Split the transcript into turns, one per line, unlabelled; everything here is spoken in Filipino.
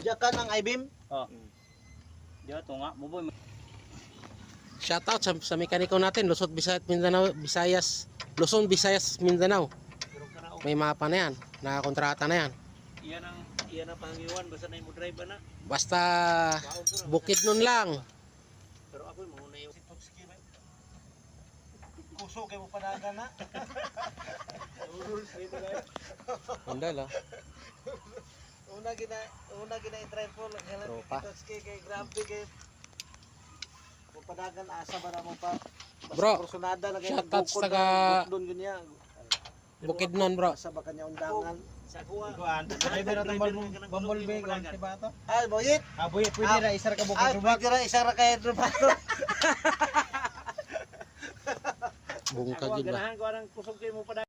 Diyakan ang IBIM.
Oh. Diya to nga, muboy.
Shoutout sa mekaniko natin, Luzon, Visayas, Mindanao, Visayas, Luzon, Visayas, Mindanao. May mapa na yan, nakakontrata na yan.
Iyan ang pangiwan basta na mo drive na.
Basta bukid nun lang.
Pero ako mo na yung sitokski ba. Kuso kay mo panagan na.
Andal ah.
Una gina i-drive po lang
Tropa.
sitokski kay grabe kay mo panagan asa ba na mo pa.
Bro,
Personada na kay
shoutout sa taga-
doon gunya.
Bukid nun bro.
Asa ba kanya undangan? Sa kuha.
Ay pero bumblebee ko ba to?
Ay, boyit.
Buyet pwede ra isar ka
Ay,
bukid rubak.
pwede ra isa ra kay Roberto.
Bungkag yun ba?
Ganahan ko ang kusog kay mo pa